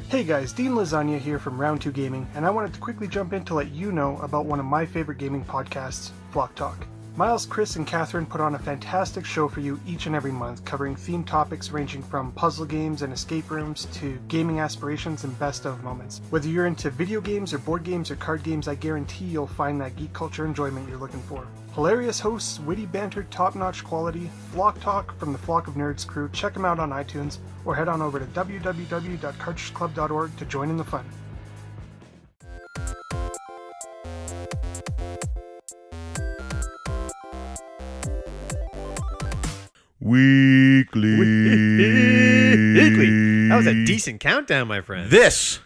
Hey guys, Dean Lasagna here from Round 2 Gaming, and I wanted to quickly jump in to let you know about one of my favorite gaming podcasts, Flock Talk. Miles, Chris, and Catherine put on a fantastic show for you each and every month, covering themed topics ranging from puzzle games and escape rooms to gaming aspirations and best of moments. Whether you're into video games or board games or card games, I guarantee you'll find that geek culture enjoyment you're looking for. Hilarious hosts, witty banter, top-notch quality, Flock Talk from the Flock of Nerds crew. Check them out on iTunes or head on over to www.cartridgeclub.org to join in the fun. Weekly. That was a decent countdown, my friend. This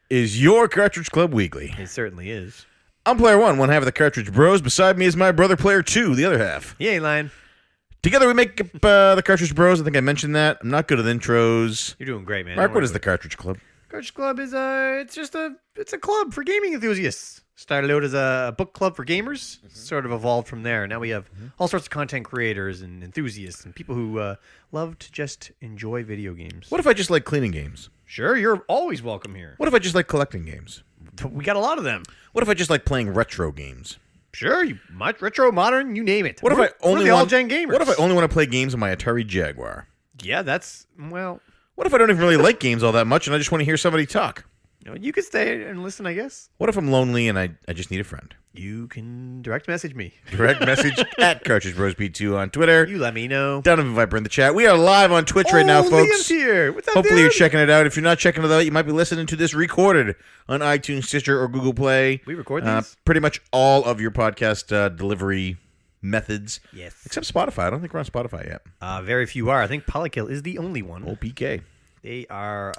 is your Cartridge Club Weekly. It certainly is. I'm Player 1, one half of the Cartridge Bros. Beside me is my brother Player 2, the other half. He ain't lying. Together we make up the Cartridge Bros. I think I mentioned that. I'm not good at intros. You're doing great, man. Mark, what is the Cartridge Club? Cartridge Club is it's a club for gaming enthusiasts. Started out as a book club for gamers, sort of evolved from there. Now we have all sorts of content creators and enthusiasts and people who love to just enjoy video games. What if I just like cleaning games? Sure, you're always welcome here. What if I just like collecting games? We got a lot of them. What if I just like playing retro games? Sure, retro, modern, you name it. What if I only we're the want all-gen gamers? What if I only want to play games on my Atari Jaguar? Yeah, that's, well... What if I don't even really like games all that much and I just want to hear somebody talk? You could stay and listen, I guess. What if I'm lonely and I just need a friend? You can direct message me. Direct message at Cartridge Bros P2 on Twitter. You let me know. Donovan Viper in the chat. We are live on Twitch right now, folks. Liam's here. What's up, Hopefully you're dude? checking it out. If you're not checking it out, you might be listening to this recorded on iTunes, Stitcher, or Google Play. We record these? Pretty much all of your podcast delivery methods. Yes. Except Spotify. I don't think we're on Spotify yet. Very few are. I think Polykill is the only one. Oh, PK. They are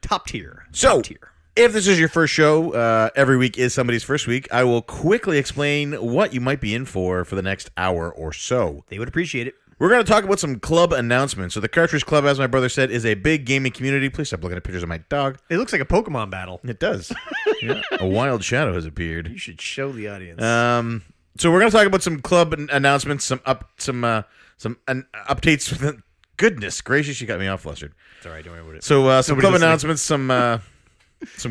top tier. So, Top tier. if this is your first show, every week is somebody's first week. I will quickly explain what you might be in for the next hour or so. They would appreciate it. We're going to talk about some club announcements. So the Cartridge Club, as my brother said, is a big gaming community. Please stop looking at pictures of my dog. It looks like a Pokemon battle. It does. Yeah. A wild shadow has appeared. You should show the audience. So we're going to talk about some club announcements, some updates. With goodness gracious, you got me all flustered. It's all right. Don't worry about it. So some club announcements, some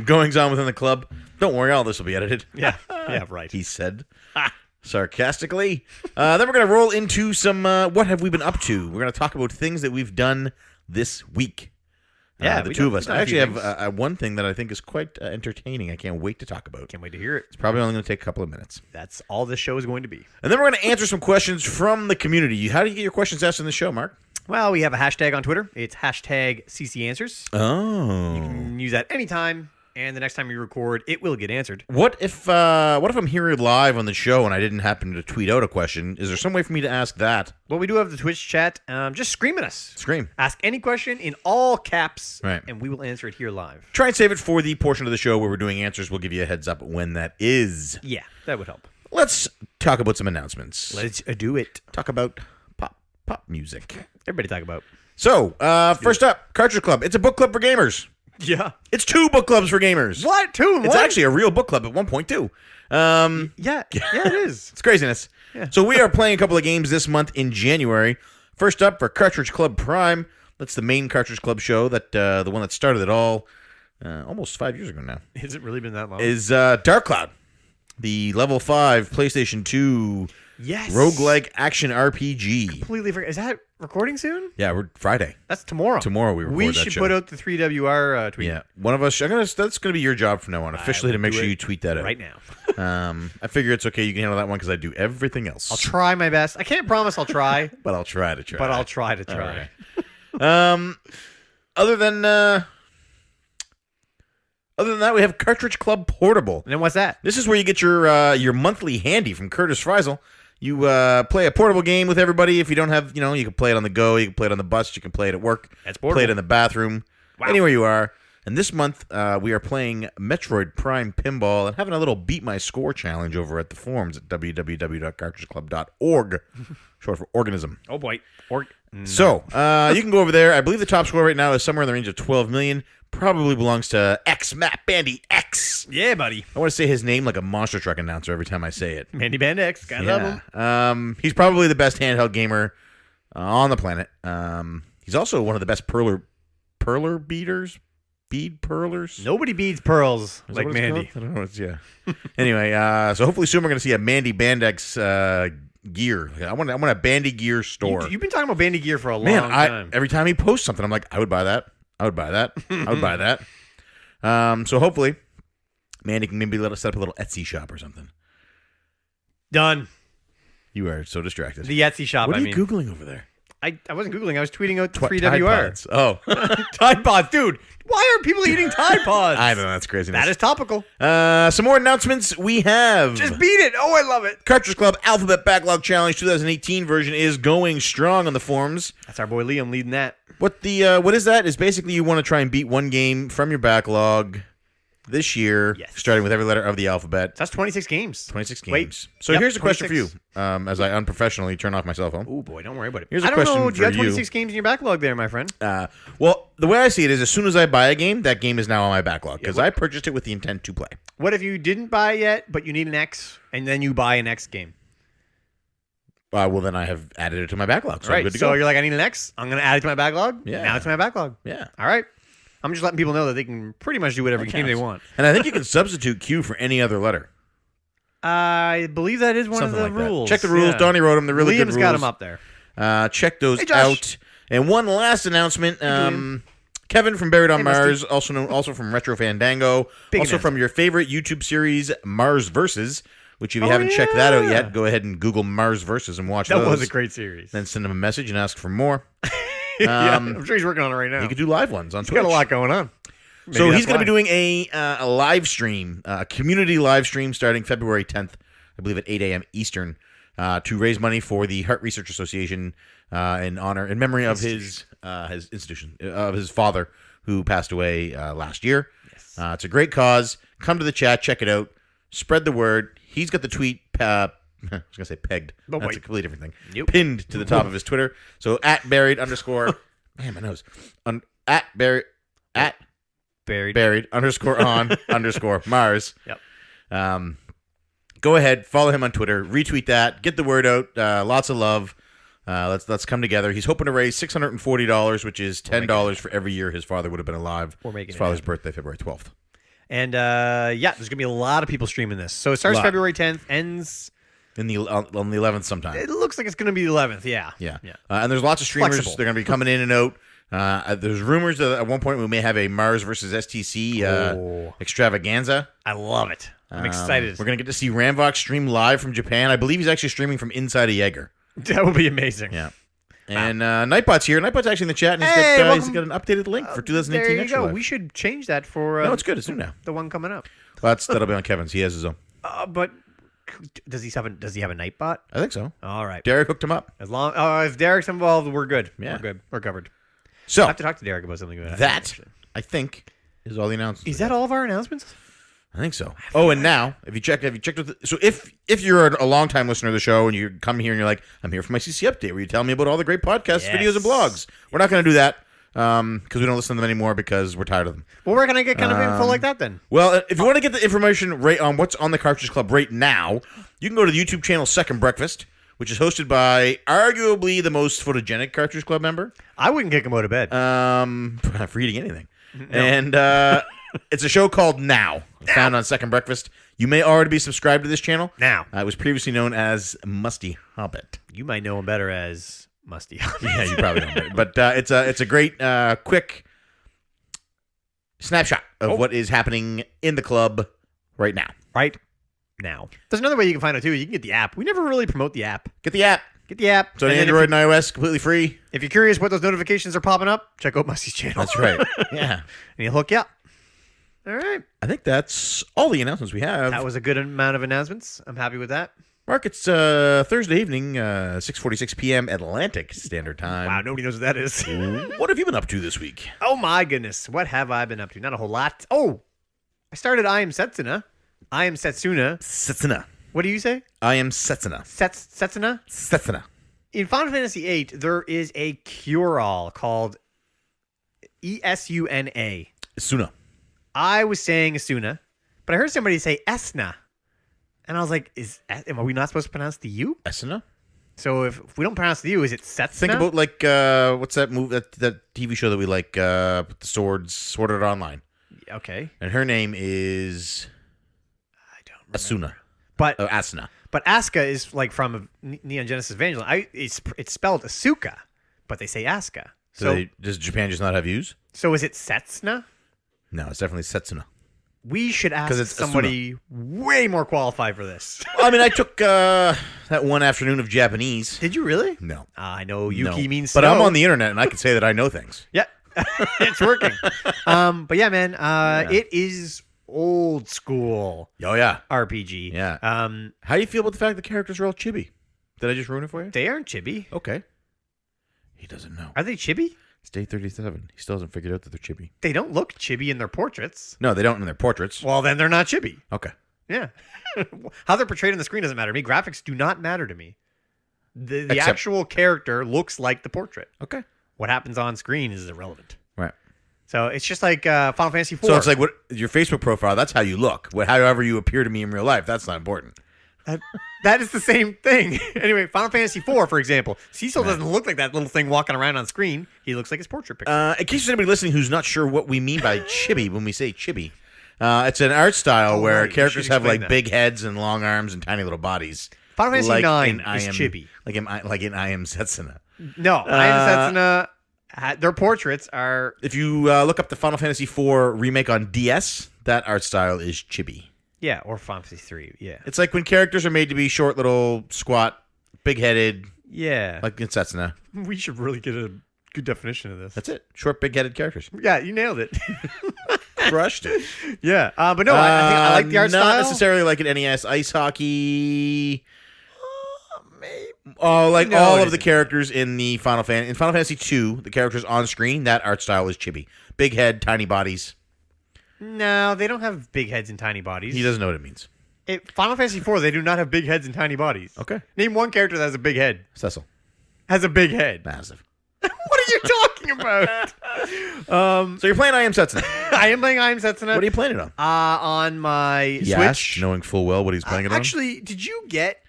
goings on within the club. Don't worry, all this will be edited. Yeah. Yeah, right. He said sarcastically. Then we're going to roll into some what have we been up to. We're going to talk about things that we've done this week. Yeah, the we two of done- us. we've done I a actually few have one thing that I think is quite entertaining. I can't wait to talk about. Can't wait to hear it. It's probably only going to take a couple of minutes. That's all this show is going to be. And then we're going to answer some questions from the community. How do you get your questions asked in the show, Mark? Well, we have a hashtag on Twitter. It's hashtag CCAnswers. Oh. You can use that anytime, and the next time you record, it will get answered. What if I'm here live on the show and I didn't happen to tweet out a question? Is there some way for me to ask that? Well, we do have the Twitch chat. Just scream at us. Scream. Ask any question in all caps, Right. and we will answer it here live. Try and save it for the portion of the show where we're doing answers. We'll give you a heads up when that is. Yeah, that would help. Let's talk about some announcements. Let's do it. Talk about pop music. Everybody talk about. So, first up, Cartridge Club. It's a book club for gamers. Yeah. It's two book clubs for gamers. What? Two? It's actually a real book club at 1.2. Yeah, it is. It's craziness. Yeah. So we are playing a couple of games this month in January. First up for Cartridge Club Prime. That's the main Cartridge Club show, that the one that started it all almost 5 years ago now. Has it really been that long? Is Dark Cloud, the level 5 PlayStation 2 yes. roguelike action RPG. Completely forgot. Is that recording soon? Yeah, we're Friday. That's tomorrow. Tomorrow we record We that should show. put out the 3WR tweet. Yeah, one of us. That's gonna be your job from now on, officially, to will make do sure it you tweet that out right now. I figure it's okay. You can handle that one because I do everything else. I'll try my best. I can't promise I'll try, but I'll try to try. but I'll try to try. All right. Other than that, we have Cartridge Club Portable. And then what's that? This is where you get your monthly handy from Curtis Friesel. You play a portable game with everybody. If you don't have, you can play it on the go. You can play it on the bus. You can play it at work. That's portable. Play it in the bathroom. Wow. Anywhere you are. And this month, we are playing Metroid Prime Pinball and having a little Beat My Score challenge over at the forums at www.cartridgeclub.org, short for organism. Oh, boy. So, you can go over there. I believe the top score right now is somewhere in the range of 12 million. Probably belongs to X Matt Bandy X. Yeah, buddy. I want to say his name like a monster truck announcer every time I say it. Mandy Band X. Gotta love him. He's probably the best handheld gamer on the planet. He's also one of the best perler beaters. bead pearlers. Nobody beads pearls Is that like what it's Mandy. called? I don't know. Anyway, so hopefully soon we're going to see a Mandy Bandex gear. I want a Bandy gear store. You've been talking about Bandy gear for a long Man, time. every time he posts something, I'm like, I would buy that. I would buy that. I would buy that. So hopefully, Mandy can maybe let us set up a little Etsy shop or something. Done. You are so distracted. The Etsy shop, What are you Googling over there? I wasn't Googling. I was tweeting out the Tide 3WR. Pods. Oh. Tide Pods. Dude, why are people eating Tide Pods? I don't know. That's craziness. That is topical. Some more announcements. We have... Just beat it. Oh, I love it. Cartridge Club Alphabet Backlog Challenge 2018 version is going strong on the forums. That's our boy Liam leading that. What is that? Is basically you want to try and beat one game from your backlog this year, Yes. starting with every letter of the alphabet. That's 26 games. 26 games. Wait. So Yep, here's a question 26. for you, as I unprofessionally turn off my cell phone. Oh, boy. Don't worry about it. Here's a I don't question know. Do you have for you. 26 games in your backlog there, my friend? Well, the way I see it is as soon as I buy a game, that game is now on my backlog because I purchased it with the intent to play. What if you didn't buy it yet, but you need an X, and then you buy an X game? Well, then I have added it to my backlog, so I'm good to So go. you're like, I need an X. I'm going to add it to my backlog. Yeah. Now it's in my backlog. Yeah. All right. I'm just letting people know that they can pretty much do whatever That game they counts. want. And I think you can substitute Q for any other letter. I believe that is one Something of the like rules. that. Check the rules. Yeah. Donnie wrote them. They're really good Liam's rules. got them up there. Check those Hey, Josh. out. And one last announcement. Kevin from Buried on Hey, Musty. Mars, also from Retro Fandango, Big also from your favorite YouTube series, Mars Versus, which if you haven't checked that out yet, go ahead and Google Mars Versus and watch That those. was a great series. Then send him a message and ask for more. Yeah, I'm sure he's working on it right now. He could do live ones on He's Twitch. got a lot going on. Maybe So that's he's going to be why. doing a live stream, a community live stream starting February 10th, I believe at 8 a.m. Eastern, to raise money for the Heart Research Association in memory of his institution, of his father who passed away last year. Yes. It's a great cause. Come to the chat, check it out, spread the word. He's got the tweet. I was going to say pegged. Oh, That's wait. a completely different thing. Nope. Pinned to the top of his Twitter. So at buried underscore. Man, my nose. At buried. At buried underscore on underscore Mars. Yep. Go ahead, follow him on Twitter, retweet that, get the word out. Lots of love. Let's come together. He's hoping to raise $640, which is $10 for every year his father would have been alive. We're making his it father's happen. birthday, February 12th. And yeah, there's gonna be a lot of people streaming this. So it starts Lot. February 10th, ends. On the 11th sometime. It looks like it's gonna be the 11th. Yeah. Yeah. Yeah. And there's lots of streamers. Flexible. They're going to be coming in and out. There's rumors that at one point we may have a Mars versus STC extravaganza. I love it. I'm excited. We're going to get to see Ramvox stream live from Japan. I believe he's actually streaming from inside a Jaeger. That would be amazing. Yeah. And Nightbot's here. Nightbot's actually in the chat, and Hey, he's got an updated link for 2018 There you Extra go. Life. We should change that for No, it's good. It's new now. the one coming up. Well, that'll be on Kevin's. He has his own. But does he have a Nightbot? I think so. All right. Derek hooked him up. As long if Derek's involved, we're good. Yeah. We're good. We're covered. I So have to talk to Derek about something. that, I think, is all the announcements. Is that all of our announcements? I think so. Oh, and now, have you checked with so if you're a longtime listener of the show and you come here and you're like, I'm here for my CC update where you tell me about all the great podcasts, Yes. videos, and blogs. We're not going to do that because we don't listen to them anymore because we're tired of them. Well, where can I get kind of info like that then? Well, if you want to get the information right on what's on the Cartridge Club right now, you can go to the YouTube channel Second Breakfast, which is hosted by arguably the most photogenic Cartridge Club member. I wouldn't kick him out of bed. For eating anything. And it's a show called Now, found on Second Breakfast. You may already be subscribed to this channel. Now. It was previously known as Musty Hobbit. You might know him better as Musty. Yeah, you probably don't. But it's a great, quick snapshot of what is happening in the club right now. Right now. There's another way you can find out too. You can get the app. We never really promote the app. Get the app. Get the app. So And then Android and iOS, completely free. If you're curious what those notifications are popping up, check out Musty's channel. That's right. Yeah. And he'll hook you up. All right. I think that's all the announcements we have. That was a good amount of announcements. I'm happy with that. Mark, it's Thursday evening, 6:46 p.m. Atlantic Standard Time. Wow, nobody knows what that is. What have you been up to this week? Oh my goodness. What have I been up to? Not a whole lot. Oh, I started I Am Setsuna. I Am Setsuna. Setsuna. What do you say? I am Setsuna. Setsuna? Setsuna. In Final Fantasy VIII, there is a cure-all called ESUNA. Suna. I was saying Asuna, but I heard somebody say Esna. And I was like, are we not supposed to pronounce the U? Esuna? So if we don't pronounce the U, is it Setsuna? Think about like what's that movie, that TV show that we like, with the swords, Sword Art Online. Okay. And her name is I don't remember. Asuna. But Asuna. But Asuka is like from Neon Genesis Evangelion. It's spelled Asuka, but they say Asuka. So Does Japan just not have U's? So is it Setsuna? No, it's definitely Setsuna. We should ask it's somebody way more qualified for this. I mean, I took that one afternoon of Japanese. Did you really? No. I know Yuki means But snow. I'm on the internet, and I can say that I know things. Yeah, it's working. But yeah, man, it is old school Oh, yeah. RPG. Yeah. How do you feel about the fact the characters are all chibi? Did I just ruin it for you? They aren't chibi. Okay. He doesn't know. Are they chibi? It's day 37. He still hasn't figured out that they're chibi. They don't look chibi in their portraits. No, they don't in their portraits. Well, then they're not chibi. Okay. Yeah. How they're portrayed on the screen doesn't matter to me. Graphics do not matter to me. The actual character looks like the portrait. Okay. What happens on screen is irrelevant. Right. So it's just like Final Fantasy IV. So it's like what your Facebook profile, that's how you look. However you appear to me in real life, that's not important. That is the same thing. Anyway, Final Fantasy IV, for example, Cecil doesn't look like that little thing walking around on screen. He looks like his portrait picture. In case there's anybody listening who's not sure what we mean by chibi when we say chibi, it's an art style where characters have like big heads and long arms and tiny little bodies. Final Fantasy IX is chibi. Like in I Am Setsuna. No, I Am Setsuna, their portraits are... If you look up the Final Fantasy IV remake on DS, that art style is chibi. Yeah, or Final Fantasy 3, yeah. It's like when characters are made to be short, little, squat, big-headed. Yeah. Like in Setsuna. We should really get a good definition of this. That's it. Short, big-headed characters. Yeah, you nailed it. Crushed it. Yeah. But no, I think I like the art style. Not necessarily like an NES ice hockey. Maybe. Oh, like no, all of the characters in the Final Fantasy 2, the characters on screen, that art style is chibi. Big head, tiny bodies. No, they don't have big heads and tiny bodies. He doesn't know what it means. Final Fantasy IV, they do not have big heads and tiny bodies. Okay. Name one character that has a big head. Cecil. Has a big head. Massive. What are you talking about? So you're playing I Am Setsuna. I am playing I Am Setsuna. What are you playing it on? On my Switch. Knowing full well what he's playing it on. Actually, did you get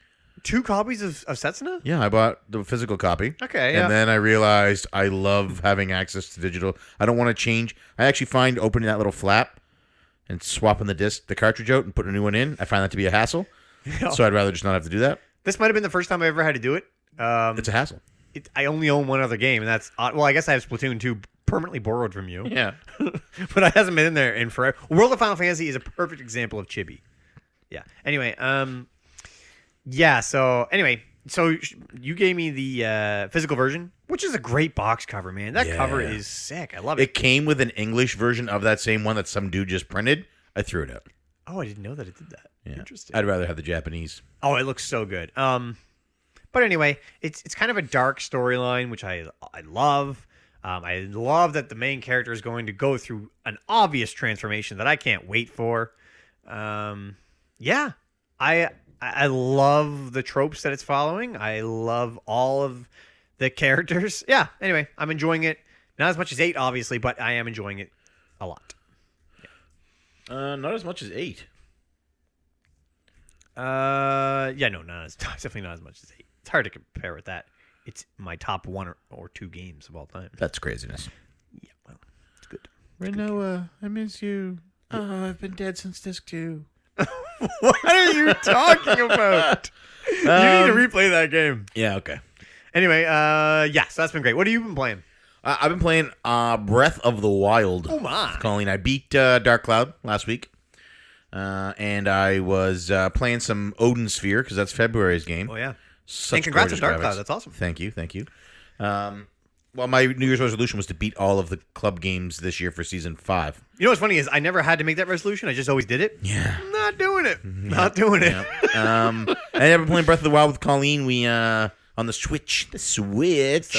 2 copies of Setsuna? Yeah, I bought the physical copy. Okay, And then I realized I love having access to digital. I don't want to change. I actually find opening that little flap and swapping the cartridge out and putting a new one in, I find that to be a hassle. Yeah. So I'd rather just not have to do that. This might have been the first time I ever had to do it. It's a hassle. I only own one other game, and that's... Well, I guess I have Splatoon 2 permanently borrowed from you. Yeah. But I hasn't been in there in forever. World of Final Fantasy is a perfect example of chibi. Yeah. Anyway, yeah, so... Anyway, so you gave me the physical version, which is a great box cover, man. That cover is sick. I love it. It came with an English version of that same one that some dude just printed. I threw it out. Oh, I didn't know that it did that. Yeah. Interesting. I'd rather have the Japanese. Oh, it looks so good. But anyway, it's kind of a dark storyline, which I love. I love that the main character is going to go through an obvious transformation that I can't wait for. Yeah, I love the tropes that it's following. I love all of the characters. Yeah. Anyway, I'm enjoying it. Not as much as 8, obviously, but I am enjoying it a lot. Yeah. Not as much as 8. Yeah, no, definitely not as much as 8. It's hard to compare with that. It's my top 1 or 2 games of all time. That's craziness. Yeah, well, it's good. Renoa, I miss you. Oh, I've been dead since disc 2. What are you talking about? You need to replay that game. Yeah, okay. Anyway, yeah, so that's been great. What have you been playing? I've been playing Breath of the Wild. Oh, my. Colleen, I beat Dark Cloud last week. And I was playing some Odin Sphere because that's February's game. Oh, yeah. Such and congrats on gorgeous Dark graphics. Cloud. That's awesome. Thank you. Well, my New Year's resolution was to beat all of the club games this year for Season 5. You know what's funny is I never had to make that resolution. I just always did it. Yeah. I'm not doing it. Not doing it. Yeah. And I've been playing Breath of the Wild with Colleen. We on the Switch. So we've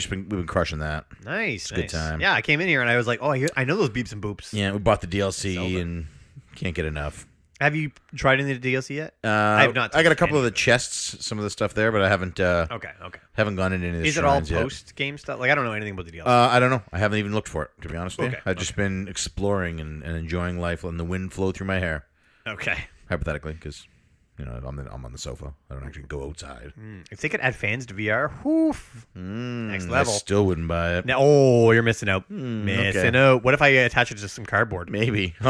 been crushing that. Nice. It's a good time. Yeah, I came in here and I was like, oh, I know those beeps and boops. Yeah, we bought the DLC and can't get enough. Have you tried any of the DLC yet? I have not. I got a couple of the chests, some of the stuff there, but I haven't. Okay. Haven't gone into any of the Is it all shrines yet. post-game stuff? Like, I don't know anything about the DLC. I don't know. I haven't even looked for it, to be honest with you. Okay, I've just been exploring and enjoying life, letting the wind flow through my hair. Okay. Hypothetically, because You know, I'm on the sofa. I don't actually go outside. If they could add fans to VR, next level. I still wouldn't buy it. No, you're missing out. Missing out. What if I attach it to some cardboard? Maybe. Oh,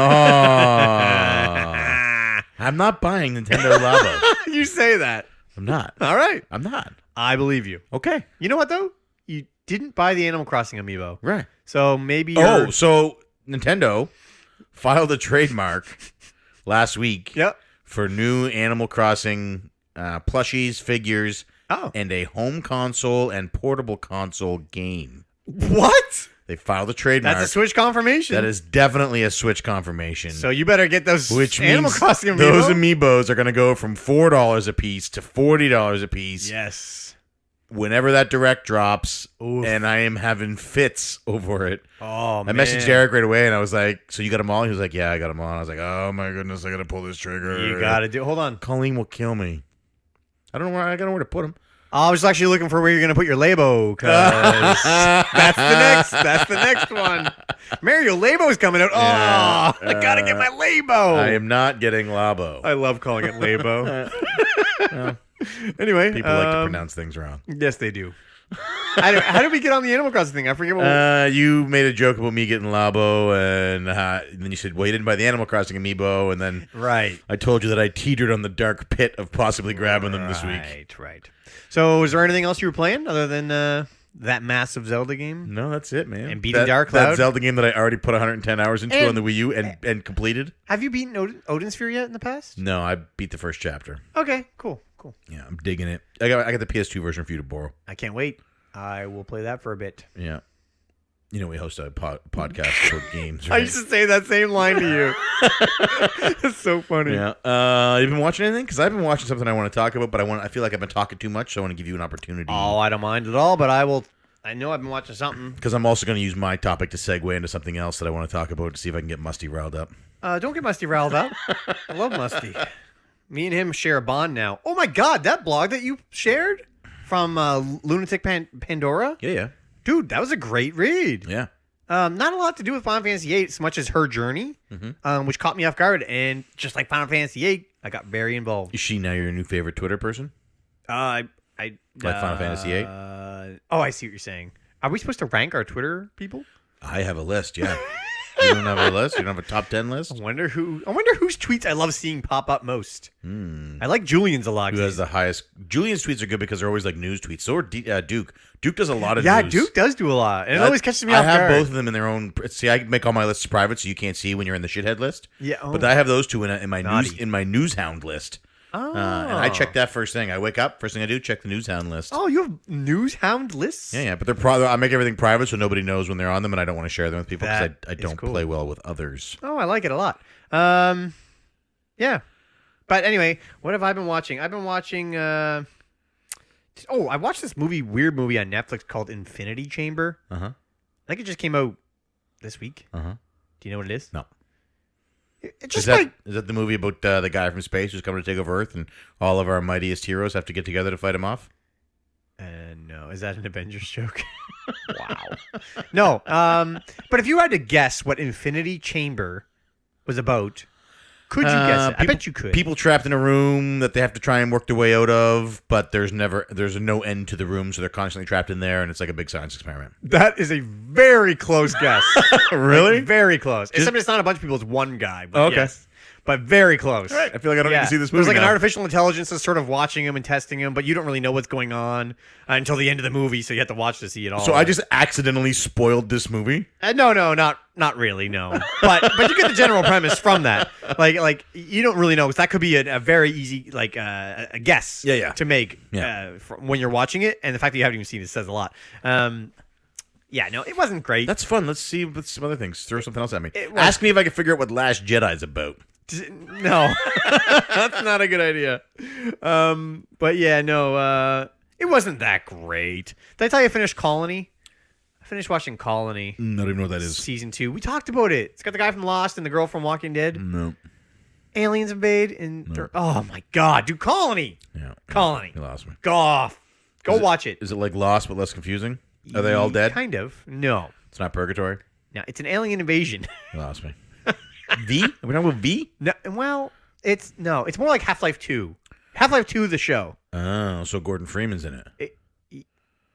I'm not buying Nintendo Labo. You say that. I'm not. All right. I'm not. I believe you. Okay. You know what, though? You didn't buy the Animal Crossing amiibo. Right. So maybe Oh, so Nintendo filed a trademark last week for new Animal Crossing plushies, figures, and a home console and portable console game. What? They filed a trademark. That's a Switch confirmation. That is definitely a Switch confirmation. So you better get those Animal Crossing amiibo. Those amiibos are going to go from $4 a piece to $40 a piece. Yes. Whenever that direct drops, and I am having fits over it. Oh, man. I messaged Eric right away, and I was like, so you got them all? He was like, yeah, I got them all. And I was like, oh, my goodness, I got to pull this trigger. You got to do Hold on. Colleen will kill me. I don't know where to put them. I was actually looking for where you're going to put your Labo, because that's the next one. Mario Labo's coming out. Yeah, I got to get my Labo. I am not getting Labo. I love calling it Labo. Anyway. People like to pronounce things wrong. Yes, they do. How did we get on the Animal Crossing thing? I forget what you made a joke about me getting Labo, and then you said, well, you didn't buy the Animal Crossing amiibo, and then I told you that I teetered on the dark pit of possibly grabbing them this week. Right. So is there anything else you were playing other than that massive Zelda game? No, that's it, man. And beating Dark Cloud? That Zelda game that I already put 110 hours into on the Wii U and completed. Have you beaten Odin Sphere yet in the past? No, I beat the first chapter. Okay, cool. Yeah, I'm digging it. I got the PS2 version for you to borrow. I can't wait. I will play that for a bit. Yeah. You know, we host a podcast about games, right? I used to say that same line to you. That's so funny. Yeah. You been watching anything? Because I've been watching something I want to talk about, but I feel like I've been talking too much, so I want to give you an opportunity. Oh, I don't mind at all, but I know I've been watching something. Because I'm also going to use my topic to segue into something else that I want to talk about to see if I can get Musty riled up. Don't get Musty riled up. I love Musty. Me and him share a bond now. Oh my God, that blog that you shared from Lunatic Pandora? Yeah. Dude, that was a great read. Yeah. Not a lot to do with Final Fantasy VIII so much as her journey, which caught me off guard. And just like Final Fantasy VIII, I got very involved. Is she now your new favorite Twitter person? Like Final Fantasy VIII? I see what you're saying. Are we supposed to rank our Twitter people? I have a list, yeah. You don't have a list? You don't have a top 10 list? I wonder whose tweets I love seeing pop up most. I like Julian's a lot. Who has the highest? Julian's tweets are good because they're always like news tweets. So are Duke. Duke does a lot of news. Yeah, Duke does do a lot. And it always catches me off guard. I have both of them in their own. See, I make all my lists private so you can't see when you're in the shithead list. Yeah. But I have those two in my newshound list. Oh. And I check that first thing. I wake up, first thing I do, check the newshound list. Oh, you have newshound lists? Yeah, but I make everything private so nobody knows when they're on them, and I don't want to share them with people because I don't play well with others. Oh, I like it a lot. Yeah. But anyway, what have I been watching? I've been watching... I watched this weird movie on Netflix called Infinity Chamber. Uh-huh. I think it just came out this week. Uh-huh. Do you know what it is? No. Is that the movie about the guy from space who's coming to take over Earth and all of our mightiest heroes have to get together to fight him off? No. Is that an Avengers joke? Wow. No. But if you had to guess what Infinity Chamber was about, could you guess it? I bet you could. People trapped in a room that they have to try and work their way out of, but there's no end to the room, so they're constantly trapped in there, and it's like a big science experiment. That is a very close guess. Really? Like, very close. Except it's not a bunch of people, it's one guy. But okay. Yes. But very close. All right. I feel like I don't need to see this movie. There's like now. an artificial intelligence that's sort of watching him and testing him, but you don't really know what's going on until the end of the movie, so you have to watch to see it all. So I just accidentally spoiled this movie? No, not really, no. But you get the general premise from that. Like you don't really know, because that could be a very easy a guess to make when you're watching it, and the fact that you haven't even seen it says a lot. It wasn't great. That's fun. Let's see some other things. Throw something else at me. Ask me if I can figure out what Last Jedi's about. No, that's not a good idea. But yeah, no, it wasn't that great. Did I tell you I finished Colony? I finished watching Colony. I don't even know what that is. Season 2. We talked about it. It's got the guy from Lost and the girl from Walking Dead. No. Aliens invade and oh my God, dude, Colony. Yeah. Colony. You lost me. Go off. Go watch it. Is it like Lost but less confusing? Are they all dead? Kind of. No. It's not Purgatory? No, it's an alien invasion. You lost me. V? Are we talking about V? No. Well, It's more like Half-Life 2. Half-Life 2, the show. Oh, so Gordon Freeman's in it.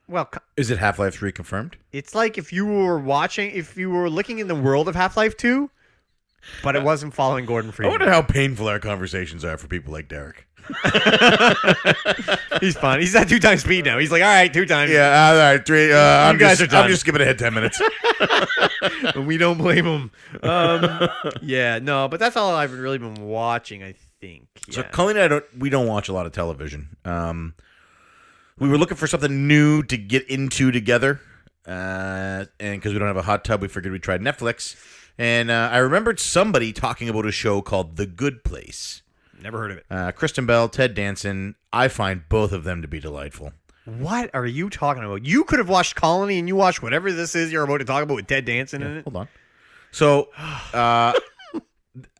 Well, Is it Half-Life 3 confirmed? it's like if you were looking in the world of Half-Life 2, but it wasn't following Gordon I Freeman. wonder how painful our conversations are for people like Derek. He's fun. He's at 2 times speed now. He's like, all right, 2 times. Yeah, all right, 3. I'm guys are done. I'm just skipping ahead 10 minutes. And we don't blame him. Yeah, no, but that's all I've really been watching, I think. So Yeah. Colleen and we don't watch a lot of television. We were looking for something new to get into together, and because we don't have a hot tub, we figured we'd try Netflix. And I remembered somebody talking about a show called The Good Place. Never heard of it. Kristen Bell, Ted Danson. I find both of them to be delightful. What are you talking about? You could have watched Colony and you watched whatever this is you're about to talk about with Ted Danson in it. Hold on. So, I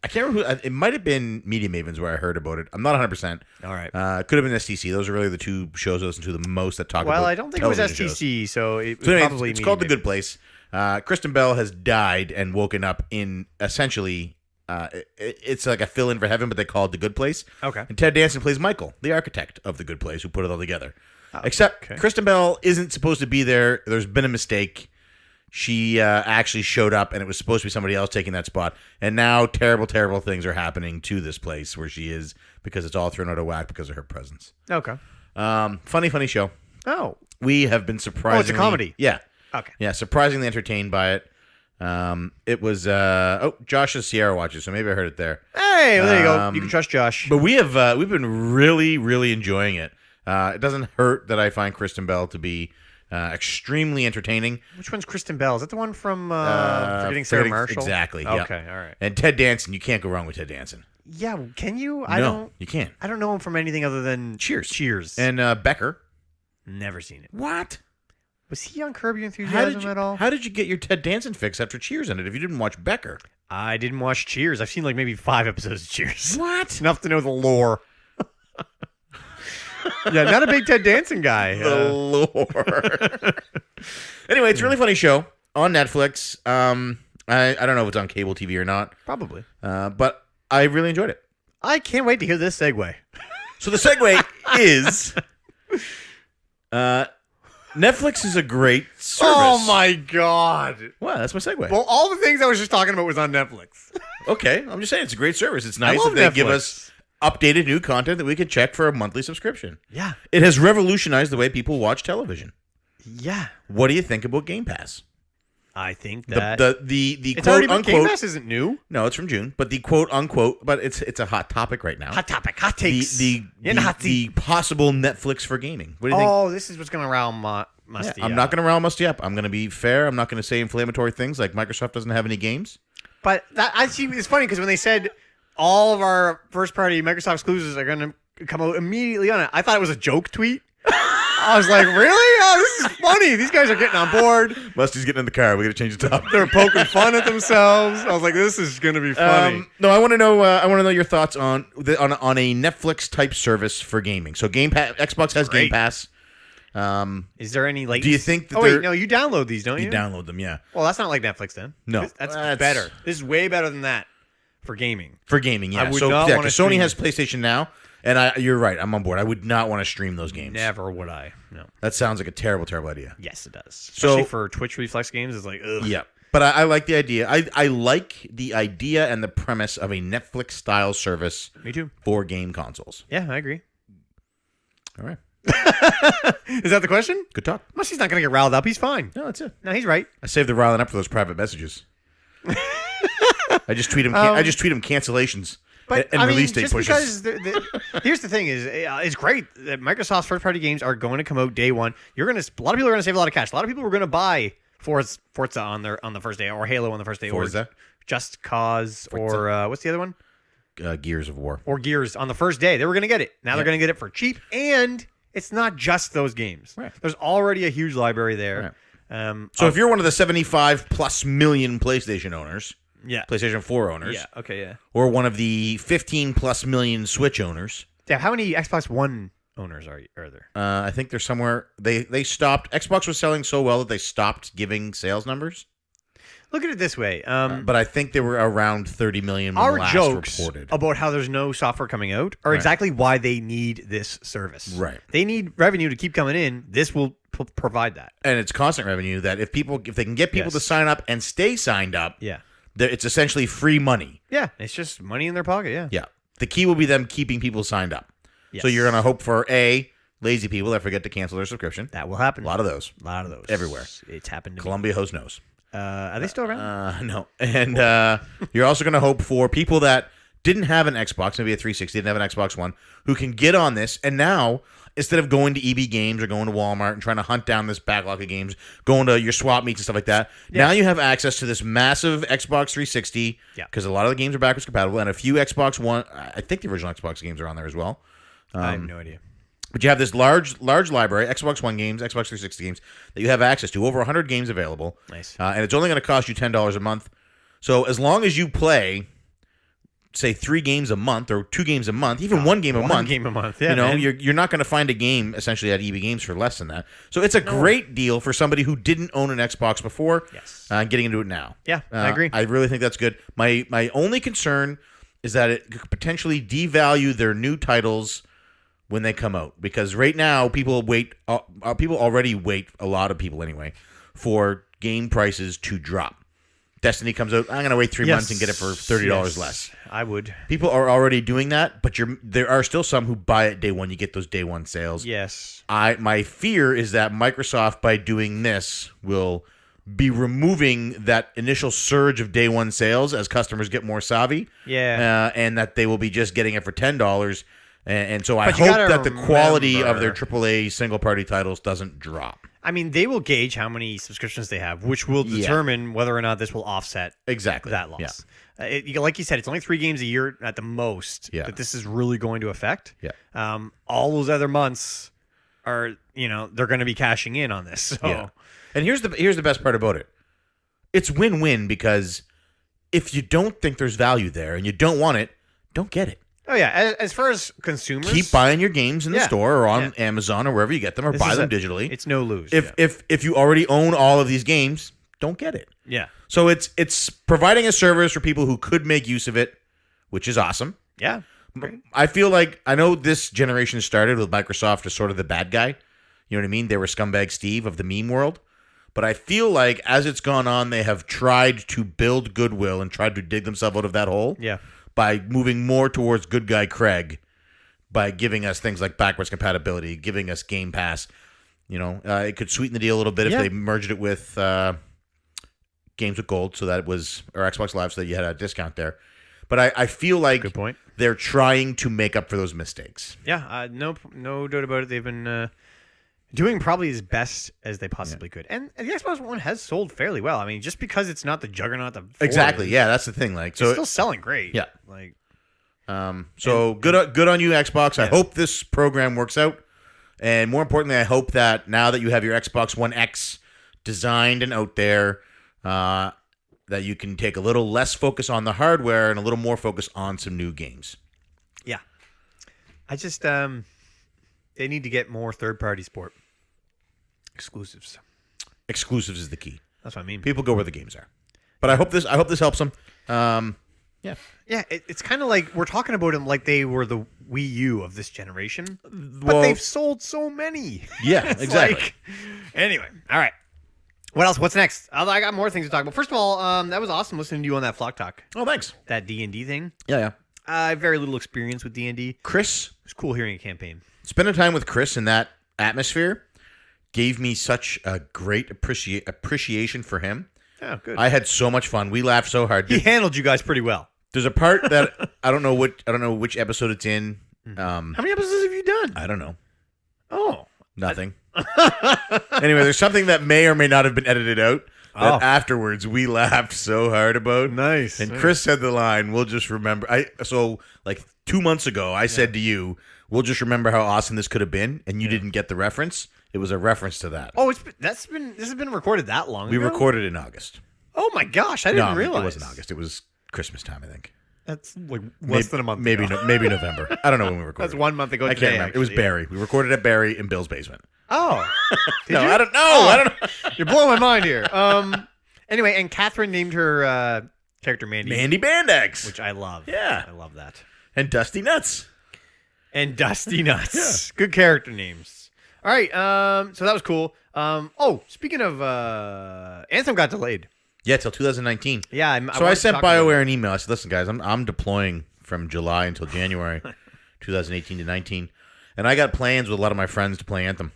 can't remember who. It might have been Media Mavens where I heard about it. I'm not 100%. All right. It could have been STC. Those are really the 2 shows I listen to the most that talk about Well, I don't think it was television STC, shows. so it was So anyway, probably it's Media called The Mavens. Good Place. Kristen Bell has died and woken up in essentially, it's like a fill-in for heaven, but they call it The Good Place. Okay. And Ted Danson plays Michael, the architect of The Good Place, who put it all together. Oh, Except okay. Kristen Bell isn't supposed to be there. There's been a mistake. She actually showed up, and it was supposed to be somebody else taking that spot. And now terrible, terrible things are happening to this place where she is because it's all thrown out of whack because of her presence. Okay. Funny show. Oh. We have been surprisingly... Oh, it's a comedy. Yeah. Okay. Yeah, surprisingly entertained by it. It was... Josh's Sierra watches, so maybe I heard it there. Hey, well, there you go. You can trust Josh. But we've been really, really enjoying it. It doesn't hurt that I find Kristen Bell to be extremely entertaining. Which one's Kristen Bell? Is that the one from Forgetting Sarah Marshall? Exactly. Yeah. Okay, all right. And Ted Danson, you can't go wrong with Ted Danson. Yeah, can you? No, you can't. I don't know him from anything other than Cheers. And Becker. Never seen it. What? Was he on Curb Your Enthusiasm at all? How did you get your Ted Danson fix after Cheers in it if you didn't watch Becker? I didn't watch Cheers. I've seen like maybe 5 episodes of Cheers. What? Enough to know the lore. Yeah, not a big Ted Danson guy. The lore. Anyway, it's a really funny show on Netflix. I don't know if it's on cable TV or not. Probably. But I really enjoyed it. I can't wait to hear this segue. So the segue is Netflix is a great service. Oh my god. Wow, that's my segue. Well, all the things I was just talking about was on Netflix. Okay, I'm just saying it's a great service. It's nice love that they Netflix. give us updated new content that we can check for a monthly subscription. Yeah. It has revolutionized the way people watch television. Yeah. What do you think about Game Pass? I think that The it's quote already been, unquote Game Pass isn't new. No, it's from June, but the quote unquote, but it's a hot topic right now. Hot topic, hot takes. The possible Netflix for gaming. What do you think? Oh, this is what's going to rile Musty. I'm not going to rile Musty up. I'm going to be fair. I'm not going to say inflammatory things like Microsoft doesn't have any games. But that I see. It's funny because when they said all of our first-party Microsoft exclusives are going to come out immediately on it, I thought it was a joke tweet. I was like, really? Oh, this is funny. These guys are getting on board. Musty's getting in the car. We got to change the topic. They're poking fun at themselves. I was like, this is going to be funny. No, I want to know. I want to know your thoughts on a Netflix type service for gaming. So Game Pass, Xbox has Game Pass. Is there any latency? Do you think that Oh wait, no, you download these, don't you? you download them? Yeah. Well, that's not like Netflix then. No, That's better. This is way better than that for gaming. For gaming, yeah. I would So not yeah, wanna 'cause Sony stream has PlayStation Now, and you're right. I'm on board. I would not want to stream those games. Never would I. No. That sounds like a terrible, terrible idea. Yes, it does. Especially So- for Twitch Reflex games, it's like, ugh. Yeah. But I like the idea. I like the idea and the premise of a Netflix style service Me too. for game consoles. Yeah, I agree. All right. Is that the question? Good talk. Musty's not going to get riled up. He's fine. No, that's it. No, he's right. I saved the riling up for those private messages. I just tweet him. I just tweet him cancellations But and I mean, release date just pushes. because here's the thing: is it's great that Microsoft's first-party games are going to come out day one. A lot of people are going to save a lot of cash. A lot of people were going to buy Forza on the first day, or Halo on the first day, Forza? or Just Cause, Forza. or what's the other one? Gears of War. Or Gears on the first day. They were going to get it. Now they're going to get it for cheap, and it's not just those games. Right. There's already a huge library there. Right. So if you're one of the 75 plus million PlayStation owners, yeah, PlayStation 4 owners, yeah, okay, yeah. or one of the 15 plus million Switch owners, Yeah, how many Xbox One owners are there? I think they're somewhere. They stopped. Xbox was selling so well that they stopped giving sales numbers. Look at it this way. But I think they were around 30 million when Our last jokes reported. about how there's no software coming out are exactly why they need this service. Right. They need revenue to keep coming in. This will provide that. And it's constant revenue that if they can get people to sign up and stay signed up, it's essentially free money. Yeah, it's just money in their pocket, yeah. Yeah. The key will be them keeping people signed up. Yes. So you're going to hope for lazy people that forget to cancel their subscription. That will happen. A lot of those. Everywhere. It's happened to Columbia Host knows. Are they still around? No. And you're also going to hope for people that didn't have an Xbox, maybe a 360, didn't have an Xbox One, who can get on this. And now, instead of going to EB Games or going to Walmart and trying to hunt down this backlog of games, going to your swap meets and stuff like that, now you have access to this massive Xbox 360, because a lot of the games are backwards compatible, and a few Xbox One, I think the original Xbox games are on there as well. I have no idea. But you have this large library, Xbox One games, Xbox 360 games, that you have access to. Over 100 games available. Nice. And it's only going to cost you $10 a month. So as long as you play, say, 3 games a month or 2 games a month, even one game a month. One game a month, yeah. You know, man. you're not going to find a game essentially at EB Games for less than that. So it's a great deal for somebody who didn't own an Xbox before, getting into it now. Yeah, I agree. I really think that's good. My only concern is that it could potentially devalue their new titles when they come out, because right now people already wait, a lot of people anyway, for game prices to drop. Destiny comes out, I'm going to wait 3 months and get it for $30 less. I would. People are already doing that, but there are still some who buy it day one. You get those day one sales. Yes. My fear is that Microsoft, by doing this, will be removing that initial surge of day one sales as customers get more savvy. Yeah. And that they will be just getting it for $10. And so I hope that the quality of their AAA single-party titles doesn't drop. I mean, they will gauge how many subscriptions they have, which will determine whether or not this will offset that loss. Yeah. Like you said, it's only 3 games a year at the most that this is really going to affect. Yeah. All those other months are, they're going to be cashing in on this. So. Yeah. And here's the best part about it. It's win-win, because if you don't think there's value there and you don't want it, don't get it. Oh, yeah. As far as consumers, keep buying your games in the store or on Amazon or wherever you get them, or buy them digitally. It's no lose. If you already own all of these games, don't get it. Yeah. So it's providing a service for people who could make use of it, which is awesome. Yeah. Great. I feel like, I know this generation started with Microsoft as sort of the bad guy. You know what I mean? They were Scumbag Steve of the meme world. But I feel like as it's gone on, they have tried to build goodwill and tried to dig themselves out of that hole. Yeah. By moving more towards good guy Craig, by giving us things like backwards compatibility, giving us GamePass. It could sweeten the deal a little bit if they merged it with Games with Gold, so that it was, or Xbox Live, so that you had a discount there. But I feel like good point. They're trying to make up for those mistakes. Yeah, no doubt about it. They've been doing probably as best as they possibly could. And the Xbox One has sold fairly well. I mean, just because it's not the juggernaut of exactly. Yeah, that's the thing. Like, so it's still selling great. Yeah. Like, good on you, Xbox. I hope this program works out. And more importantly, I hope that now that you have your Xbox One X designed and out there, that you can take a little less focus on the hardware and a little more focus on some new games. Yeah. I just they need to get more third-party sport exclusives. Exclusives is the key. That's what I mean. People go where the games are. But I hope this helps them. Yeah. Yeah, it's kind of like we're talking about them like they were the Wii U of this generation, but they've sold so many. Yeah, exactly. Anyway, all right. What else? What's next? I got more things to talk about. First of all, that was awesome listening to you on that Flock Talk. Oh, thanks. That D&D thing. Yeah. I have very little experience with D&D. Chris, it's cool hearing a campaign. Spending time with Chris in that atmosphere gave me such a great appreciation for him. Oh, good. I had so much fun. We laughed so hard. He handled you guys pretty well. There's a part that I don't know which episode it's in. How many episodes have you done? I don't know. Oh, nothing. Anyway, there's something that may or may not have been edited out that afterwards we laughed so hard about. Nice. And Chris said the line, "We'll just remember." So like 2 months ago, I said to you, "We'll just remember how awesome this could have been," and you didn't get the reference. It was a reference to that. Oh, this has been recorded that long We ago? recorded in August. Oh my gosh, I didn't realize. It wasn't August. It was Christmas time, I think. That's like less than a month maybe ago. Maybe November. I don't know when we recorded. That's 1 month ago. I can't remember. It was Barry. We recorded at Barry in Bill's basement. Oh. No, I don't know. I don't know. You're blowing my mind here. Anyway, and Catherine named her character Mandy. Mandy Bandex. Which I love. Yeah. I love that. And Dusty Nuts. And Dusty Nuts. Good character names. All right. So that was cool. Speaking of Anthem got delayed. Yeah, till 2019. Yeah. I sent BioWare an email. I said, listen, guys, I'm deploying from July until January 2018 to 19. And I got plans with a lot of my friends to play Anthem.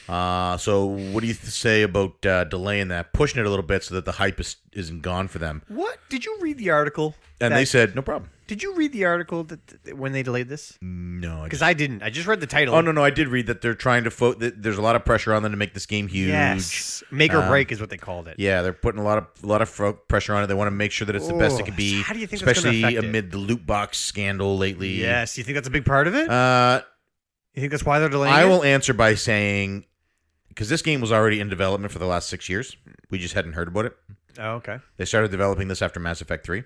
So what do you say about delaying that, pushing it a little bit so that the hype isn't gone for them? What? Did you read the article? And they said, no problem. Did you read the article that when they delayed this? No. Because I didn't. I just read the title. Oh, no. I did read that they're trying to there's a lot of pressure on them to make this game huge. Yes. Make or break is what they called it. Yeah, they're putting a lot of pressure on it. They want to make sure that it's the best it could be. How do you think that's gonna especially affect amid the loot box scandal lately? Yes. You think that's a big part of it? You think that's why they're delaying I it? will answer by saying, because this game was already in development for the last 6 years. We just hadn't heard about it. Oh, okay. They started developing this after Mass Effect 3.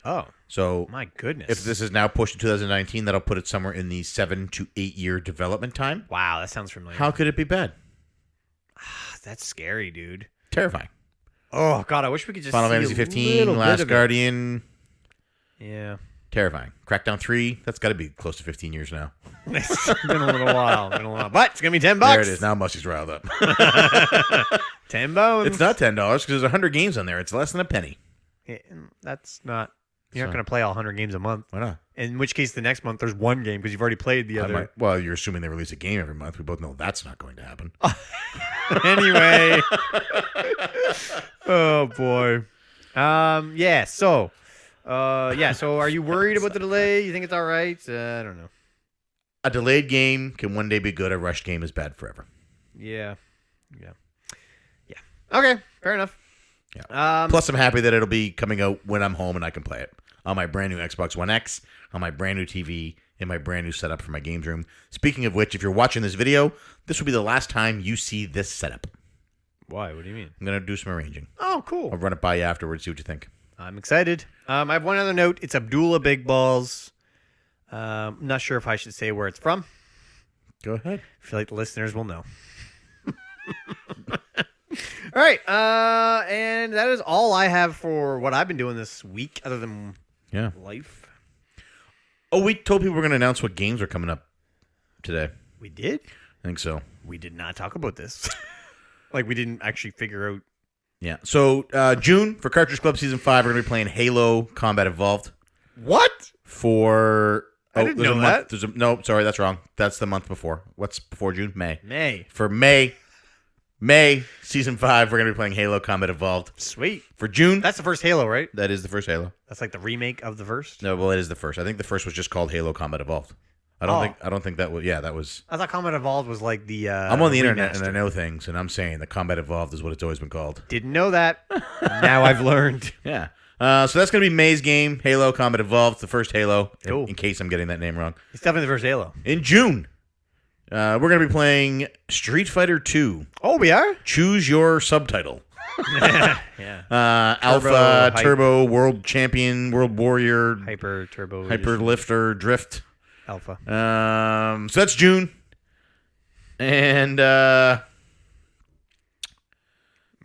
Oh. So my goodness. if this is now pushed to 2019, that'll put it somewhere in the 7 to 8 year development time. Wow, that sounds familiar. How could it be bad? That's scary, dude. Terrifying. Oh, God, I wish we could just Final see Fantasy a 15, little Last bit of it. Guardian. Yeah. Terrifying. Crackdown 3, that's got to be close to 15 years now. It's been a little while. But it's going to be $10. There it is. Now Musty's riled up. 10 bones. It's not $10 because there's 100 games on there. It's less than a penny. Yeah, that's not... You're not going to play all 100 games a month. Why not? In which case, the next month, there's one game because you've already played the other. Well, you're assuming they release a game every month. We both know that's not going to happen. Anyway. Oh, boy. Yeah, so... so are you worried about the delay? You think it's all right? I don't know. A delayed game can one day be good. A rushed game is bad forever. Yeah. Okay, fair enough. Yeah. Plus, I'm happy that it'll be coming out when I'm home and I can play it on my brand new Xbox One X, on my brand new TV, in my brand new setup for my games room. Speaking of which, if you're watching this video, this will be the last time you see this setup. Why? What do you mean? I'm going to do some arranging. Oh, cool. I'll run it by you afterwards, see what you think. I'm excited. I have one other note. It's Abdullah Big Balls. I'm not sure if I should say where it's from. Go ahead. I feel like the listeners will know. All right. And that is all I have for what I've been doing this week other than life. Oh, we told people we're going to announce what games are coming up today. We did? I think so. We did not talk about this. Like, we didn't actually figure out. Yeah. So, June, for Cartridge Club Season 5, we're going to be playing Halo Combat Evolved. What? For... I didn't know that. No, sorry, that's wrong. That's the month before. What's before June? May. For May, Season 5, we're going to be playing Halo Combat Evolved. Sweet. For June... That's the first Halo, right? That is the first Halo. That's like the remake of the first? No, well, it is the first. I think the first was just called Halo Combat Evolved. I don't think that was... Yeah, that was... I thought Combat Evolved was like the I'm on the internet remaster. and I know things, and I'm saying that Combat Evolved is what it's always been called. Didn't know that. Now I've learned. Yeah. So that's going to be May's game, Halo Combat Evolved, the first Halo, cool. in case I'm getting that name wrong. It's definitely the first Halo. In June, we're going to be playing Street Fighter 2. Oh, we are? Choose your subtitle. Yeah. Alpha, Turbo, World Champion, World Warrior, Hyper, Turbo, Hyper Lifter, Drift. Alpha. So that's June. And